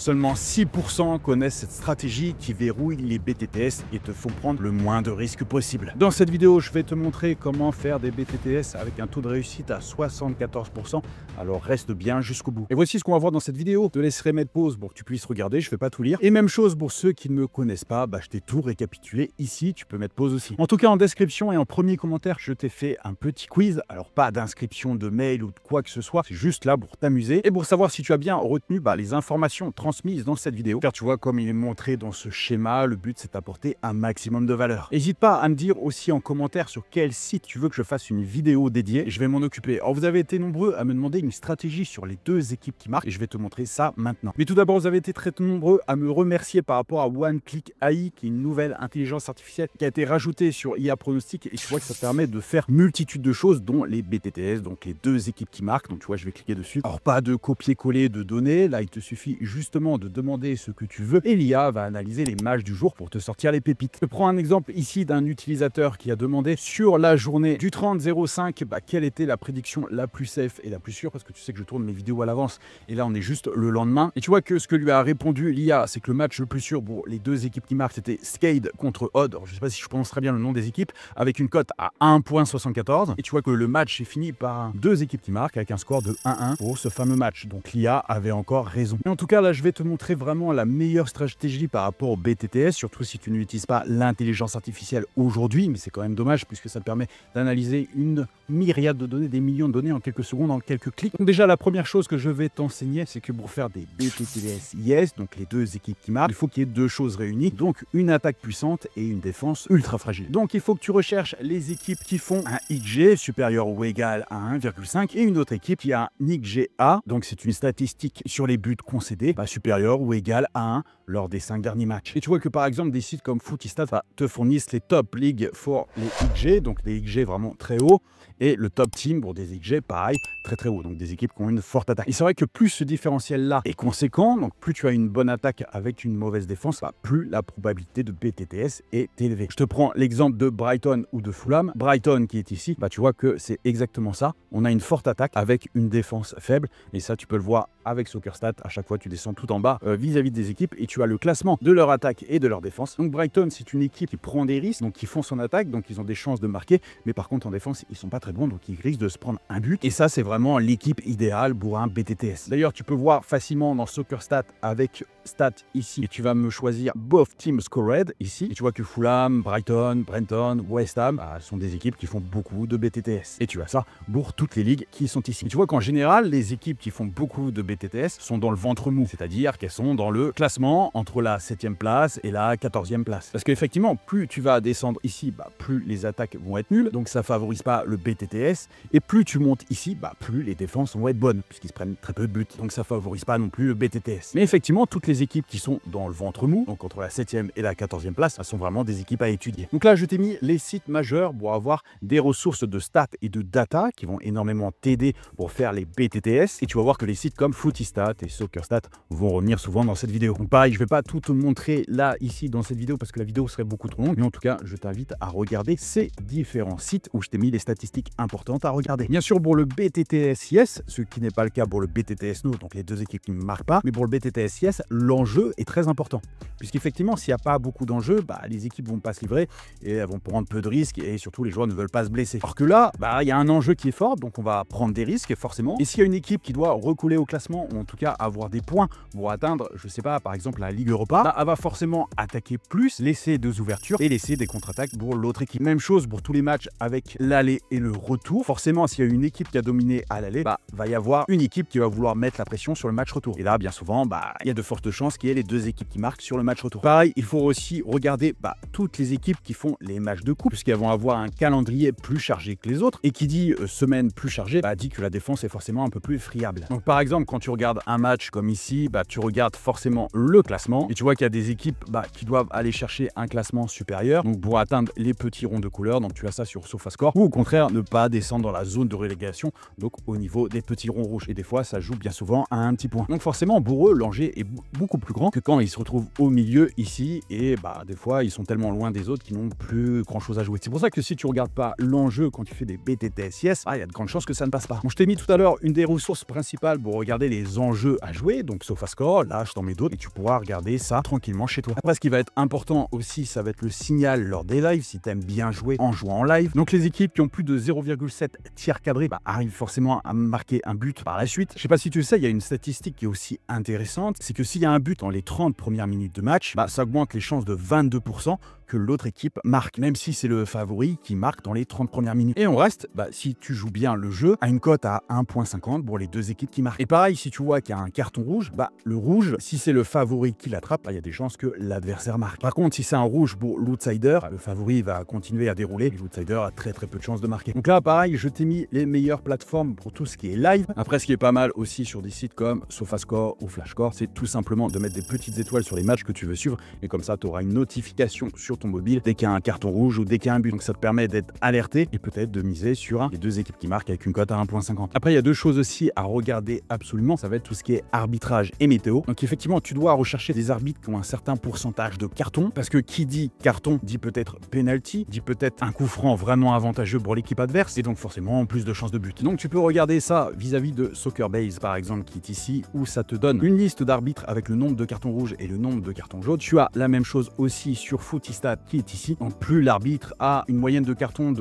Seulement 6% connaissent cette stratégie qui verrouille les BTTS et te font prendre le moins de risques possible. Dans cette vidéo, je vais te montrer comment faire des BTTS avec un taux de réussite à 74%, alors reste bien jusqu'au bout. Et voici ce qu'on va voir dans cette vidéo. Je te laisserai mettre pause pour que tu puisses regarder, je ne vais pas tout lire. Et même chose pour ceux qui ne me connaissent pas, je t'ai tout récapitulé ici, tu peux mettre pause aussi. En tout cas, en description et en premier commentaire, je t'ai fait un petit quiz. Alors pas d'inscription de mail ou de quoi que ce soit, c'est juste là pour t'amuser et pour savoir si tu as bien retenu les informations transmises dans cette vidéo. Car tu vois, comme il est montré dans ce schéma, le but c'est d'apporter un maximum de valeur. N'hésite pas à me dire aussi en commentaire sur quel site tu veux que je fasse une vidéo dédiée, je vais m'en occuper. Alors vous avez été nombreux à me demander une stratégie sur les deux équipes qui marquent et je vais te montrer ça maintenant. Mais tout d'abord, vous avez été très nombreux à me remercier par rapport à OneClick AI, qui est une nouvelle intelligence artificielle qui a été rajoutée sur IA Pronostic et je vois que ça permet de faire multitude de choses, dont les BTTS, donc les deux équipes qui marquent. Donc tu vois, je vais cliquer dessus. Alors pas de copier-coller de données, là il te suffit justement de demander ce que tu veux et l'IA va analyser les matchs du jour pour te sortir les pépites. Je prends un exemple ici d'un utilisateur qui a demandé sur la journée du 30-05 quelle était la prédiction la plus safe et la plus sûre, parce que tu sais que je tourne mes vidéos à l'avance et là on est juste le lendemain. Et tu vois que ce que lui a répondu l'IA, c'est que le match le plus sûr pour les deux équipes qui marquent, c'était Skade contre Odd. Alors, je sais pas si je prononce très bien le nom des équipes, avec une cote à 1.74. Et tu vois que le match est fini par deux équipes qui marquent avec un score de 1-1 pour ce fameux match. Donc l'IA avait encore raison. Mais en tout cas, là, je vais te montrer vraiment la meilleure stratégie par rapport au BTTS, surtout si tu n'utilises pas l'intelligence artificielle aujourd'hui, mais c'est quand même dommage puisque ça te permet d'analyser une myriade de données, des millions de données en quelques secondes, en quelques clics. Donc déjà, la première chose que je vais t'enseigner, c'est que pour faire des BTTS yes, donc les deux équipes qui marquent, il faut qu'il y ait deux choses réunies, donc une attaque puissante et une défense ultra fragile. Donc il faut que tu recherches les équipes qui font un XG supérieur ou égal à 1,5 et une autre équipe qui a un XGA, donc c'est une statistique sur les buts concédés, supérieur ou égal à 1 lors des 5 derniers matchs. Et tu vois que par exemple des sites comme Footistat te fournissent les top leagues pour les XG, donc des XG vraiment très hauts, et le top team pour des XG pareil très haut, donc des équipes qui ont une forte attaque. Et c'est vrai que plus ce différentiel là est conséquent, donc plus tu as une bonne attaque avec une mauvaise défense, plus la probabilité de BTTS est élevée. Je te prends l'exemple de Brighton ou de Fulham. Brighton qui est ici, tu vois que c'est exactement ça. On a une forte attaque avec une défense faible et ça tu peux le voir avec SoccerStat. À chaque fois tu descends tout en bas vis-à-vis des équipes et tu as le classement de leur attaque et de leur défense. Donc Brighton, c'est une équipe qui prend des risques, donc qui font son attaque, donc ils ont des chances de marquer, mais par contre en défense ils sont pas très bons, donc ils risquent de se prendre un but. Et ça c'est vraiment l'équipe idéale pour un BTTS. D'ailleurs tu peux voir facilement dans SoccerStat avec Stat ici et tu vas me choisir Both Teams Scored ici et tu vois que Fulham, Brighton, Brenton, West Ham sont des équipes qui font beaucoup de BTTS et tu as ça pour toutes les ligues qui sont ici. Et tu vois qu'en général les équipes qui font beaucoup de BTTS sont dans le ventre mou, c'est-à-dire qu'elles sont dans le classement entre la 7e place et la 14e place. Parce qu'effectivement plus tu vas descendre ici, plus les attaques vont être nulles, donc ça favorise pas le BTTS, et plus tu montes ici, plus les défenses vont être bonnes puisqu'ils se prennent très peu de buts, donc ça favorise pas non plus le BTTS. Mais effectivement toutes les équipes qui sont dans le ventre mou, donc entre la 7e et la 14e place, elles sont vraiment des équipes à étudier. Donc là je t'ai mis les sites majeurs pour avoir des ressources de stats et de data qui vont énormément t'aider pour faire les BTTS, et tu vas voir que les sites comme Footistat et SoccerStat vont revenir souvent dans cette vidéo. Donc pareil, je vais pas tout te montrer là ici dans cette vidéo parce que la vidéo serait beaucoup trop longue, mais en tout cas je t'invite à regarder ces différents sites où je t'ai mis les statistiques importantes à regarder. Bien sûr pour le BTTS yes, ce qui n'est pas le cas pour le BTTS no, donc les deux équipes qui ne marquent pas, mais pour le BTTS yes, l'enjeu est très important puisqu'effectivement s'il n'y a pas beaucoup d'enjeux, les équipes vont pas se livrer et elles vont prendre peu de risques et surtout les joueurs ne veulent pas se blesser. Alors que là, il y a un enjeu qui est fort, donc on va prendre des risques forcément, et s'il y a une équipe qui doit recoller au classement ou en tout cas avoir des points pour atteindre, je sais pas, par exemple la Ligue Europa, elle va forcément attaquer plus, laisser deux ouvertures et laisser des contre-attaques pour l'autre équipe. Même chose pour tous les matchs avec l'aller et le retour. Forcément, s'il y a une équipe qui a dominé à l'aller, va y avoir une équipe qui va vouloir mettre la pression sur le match retour. Et là, bien souvent, il y a de fortes chances qu'il y ait les deux équipes qui marquent sur le match retour. Pareil, il faut aussi regarder toutes les équipes qui font les matchs de coupe, puisqu'elles vont avoir un calendrier plus chargé que les autres, et qui dit semaine plus chargée, dit que la défense est forcément un peu plus friable. Donc par exemple, quand tu regardes un match comme ici, tu regardes forcément le classement, et tu vois qu'il y a des équipes qui doivent aller chercher un classement supérieur, donc pour atteindre les petits ronds de couleur, donc tu as ça sur SofaScore, ou au contraire ne ne pas descendre dans la zone de relégation, donc au niveau des petits ronds rouges. Et des fois, ça joue bien souvent à un petit point. Donc forcément, pour eux, l'enjeu est beaucoup plus grand que quand ils se retrouvent au milieu ici. Et bah, des fois, ils sont tellement loin des autres qu'ils n'ont plus grand-chose à jouer. C'est pour ça que si tu regardes pas l'enjeu quand tu fais des BTTS Yes, il y a de grandes chances que ça ne passe pas. Bon, je t'ai mis tout à l'heure une des ressources principales pour regarder les enjeux à jouer, donc SofaScore. Là, je t'en mets d'autres et tu pourras regarder ça tranquillement chez toi. Après, ce qui va être important aussi, ça va être le signal lors des lives, si tu aimes bien jouer en jouant en live. Donc les équipes qui ont plus de 0,7 tirs cadrés arrivent forcément à marquer un but par la suite. Je sais pas si tu le sais, il y a une statistique qui est aussi intéressante, c'est que s'il y a un but dans les 30 premières minutes de match, ça augmente les chances de 22% que l'autre équipe marque, même si c'est le favori qui marque dans les 30 premières minutes. Et on reste, si tu joues bien le jeu, à une cote à 1,50 pour les deux équipes qui marquent. Et pareil, si tu vois qu'il y a un carton rouge, le rouge, si c'est le favori qui l'attrape, il y a des chances que l'adversaire marque. Par contre, si c'est un rouge pour l'outsider, le favori va continuer à dérouler et l'outsider a très peu de chances de marquer. Donc là, pareil, je t'ai mis les meilleures plateformes pour tout ce qui est live. Après, ce qui est pas mal aussi sur des sites comme SofaScore ou FlashScore, c'est tout simplement de mettre des petites étoiles sur les matchs que tu veux suivre et comme ça, tu auras une notification sur ton mobile dès qu'il y a un carton rouge ou dès qu'il y a un but. Donc ça te permet d'être alerté et peut-être de miser sur les deux équipes qui marquent avec une cote à 1,50. Après, il y a deux choses aussi à regarder absolument, ça va être tout ce qui est arbitrage et météo. Donc effectivement, tu dois rechercher des arbitres qui ont un certain pourcentage de carton, parce que qui dit carton dit peut-être penalty, dit peut-être un coup franc vraiment avantageux pour l'équipe adverse et donc forcément plus de chances de but. Donc tu peux regarder ça vis-à-vis de Soccerbase par exemple qui est ici, où ça te donne une liste d'arbitres avec le nombre de cartons rouges et le nombre de cartons jaunes. Tu as la même chose aussi sur Footistat qui est ici. Donc plus l'arbitre a une moyenne de cartons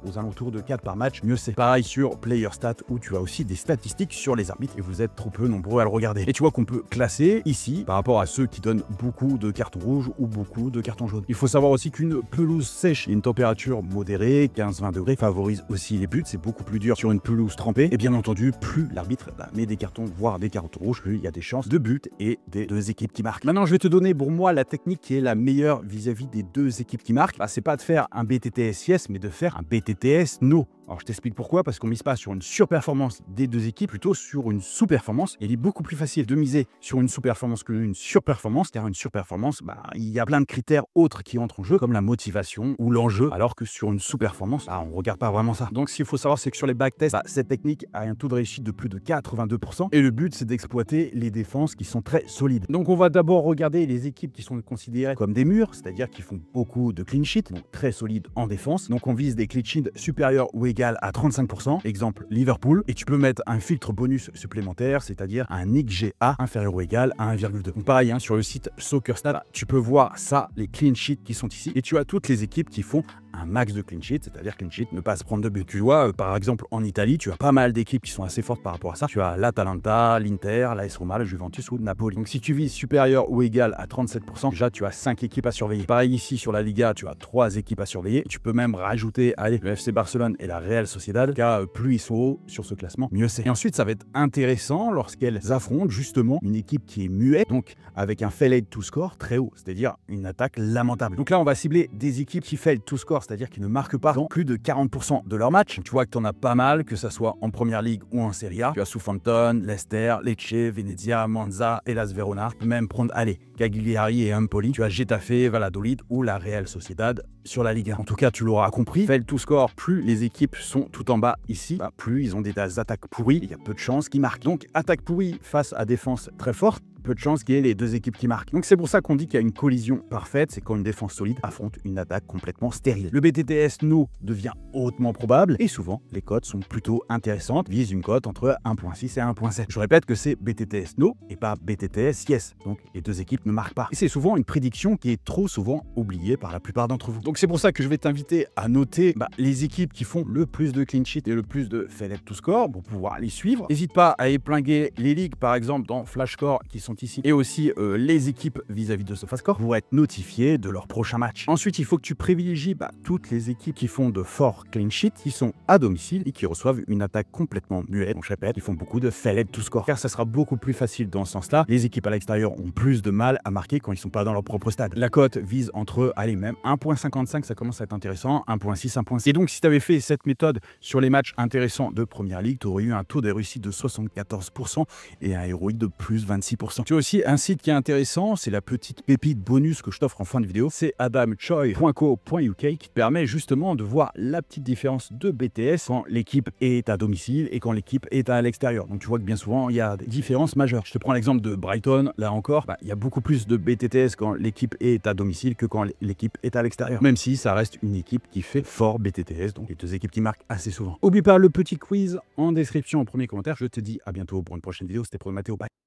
aux alentours de 4 par match, mieux c'est. Pareil sur PlayerStat où tu as aussi des statistiques sur les arbitres et vous êtes trop peu nombreux à le regarder. Et tu vois qu'on peut classer ici par rapport à ceux qui donnent beaucoup de cartons rouges ou beaucoup de cartons jaunes. Il faut savoir aussi qu'une pelouse sèche et une température modérée, 15-20 degrés, favorise aussi les buts. C'est beaucoup plus dur sur une pelouse trempée. Et bien entendu, plus l'arbitre met des cartons, voire des cartons rouges, plus il y a des chances de but et des deux équipes qui marquent. Maintenant, je vais te donner pour moi la technique qui est la meilleure vis-à-vis des deux équipes qui marquent. C'est pas de faire un BTTS Yes, mais de faire un BTTS No. Alors je t'explique pourquoi, parce qu'on mise pas sur une surperformance des deux équipes, plutôt sur une sous-performance. Il est beaucoup plus facile de miser sur une sous-performance qu'une surperformance, car une surperformance, il y a plein de critères autres qui entrent en jeu, comme la motivation ou l'enjeu, alors que sur une sous-performance, on regarde pas vraiment ça. Donc ce qu'il faut savoir, c'est que sur les backtests, cette technique a un taux de réussite de plus de 82%, et le but c'est d'exploiter les défenses qui sont très solides. Donc on va d'abord regarder les équipes qui sont considérées comme des murs, c'est-à-dire qui font beaucoup de clean sheet, donc très solides en défense. Donc on vise des clean sheets supérieurs ou égal à 35%, exemple Liverpool, et tu peux mettre un filtre bonus supplémentaire, c'est-à-dire un XGA inférieur ou égal à 1,2. Donc pareil, sur le site SoccerStat, tu peux voir ça, les clean sheets qui sont ici, et tu as toutes les équipes qui font un max de clean sheet, c'est-à-dire clean sheet, ne pas se prendre de but. Tu vois, par exemple, en Italie, tu as pas mal d'équipes qui sont assez fortes par rapport à ça. Tu as l'Atalanta, l'Inter, l'AS Roma, le Juventus ou le Napoli. Donc si tu vises supérieur ou égal à 37%, déjà tu as 5 équipes à surveiller. Pareil ici sur la Liga, tu as 3 équipes à surveiller. Tu peux même rajouter, le FC Barcelone et la Real Sociedad, car plus ils sont hauts sur ce classement, mieux c'est. Et ensuite, ça va être intéressant lorsqu'elles affrontent justement une équipe qui est muette, donc avec un failed to score très haut, c'est-à-dire une attaque lamentable. Donc là, on va cibler des équipes qui failed to score, c'est-à-dire qui ne marquent pas dans plus de 40% de leur match. Tu vois que tu en as pas mal, que ça soit en Première Ligue ou en Serie A. Tu as Southampton, Leicester, Lecce, Venezia, Monza, Hellas Verona. Tu peux même prendre, Cagliari et Empoli. Tu as Getafe, Valladolid ou la Real Sociedad sur la Liga. En tout cas, tu l'auras compris, fail to score, plus les équipes sont tout en bas ici, plus ils ont des attaques pourries, il y a peu de chances qu'ils marquent. Donc, attaque pourrie face à défense très forte, peu de chances qu'il y ait les deux équipes qui marquent. Donc c'est pour ça qu'on dit qu'il y a une collision parfaite, c'est quand une défense solide affronte une attaque complètement stérile. Le BTTS No devient hautement probable et souvent les cotes sont plutôt intéressantes, visent une cote entre 1.6 et 1.7. Je répète que c'est BTTS No et pas BTTS Yes, donc les deux équipes ne marquent pas. Et c'est souvent une prédiction qui est trop souvent oubliée par la plupart d'entre vous. Donc c'est pour ça que je vais t'inviter à noter les équipes qui font le plus de clean sheet et le plus de failed to score pour pouvoir les suivre. N'hésite pas à épingler les ligues par exemple dans FlashScore qui sont ici et aussi les équipes vis-à-vis de SofaScore pour être notifiés de leur prochain match. Ensuite, il faut que tu privilégies toutes les équipes qui font de forts clean sheets, qui sont à domicile et qui reçoivent une attaque complètement muette. Donc je répète, ils font beaucoup de failed to score car ça sera beaucoup plus facile dans ce sens-là. Les équipes à l'extérieur ont plus de mal à marquer quand ils sont pas dans leur propre stade. La cote vise entre, même 1.55, ça commence à être intéressant, 1.6, 1.6. Et donc si tu avais fait cette méthode sur les matchs intéressants de Première Ligue, tu aurais eu un taux de réussite de 74% et un héroïque de plus 26%. 100%. Tu as aussi un site qui est intéressant, c'est la petite pépite bonus que je t'offre en fin de vidéo, c'est adamchoi.co.uk qui te permet justement de voir la petite différence de BTS quand l'équipe est à domicile et quand l'équipe est à l'extérieur. Donc tu vois que bien souvent, il y a des différences majeures. Je te prends l'exemple de Brighton, là encore, il y a beaucoup plus de BTTS quand l'équipe est à domicile que quand l'équipe est à l'extérieur. Même si ça reste une équipe qui fait fort BTTS, donc les deux équipes qui marquent assez souvent. Oublie pas le petit quiz en description, en premier commentaire. Je te dis à bientôt pour une prochaine vidéo. C'était Pro Matteo. Bye.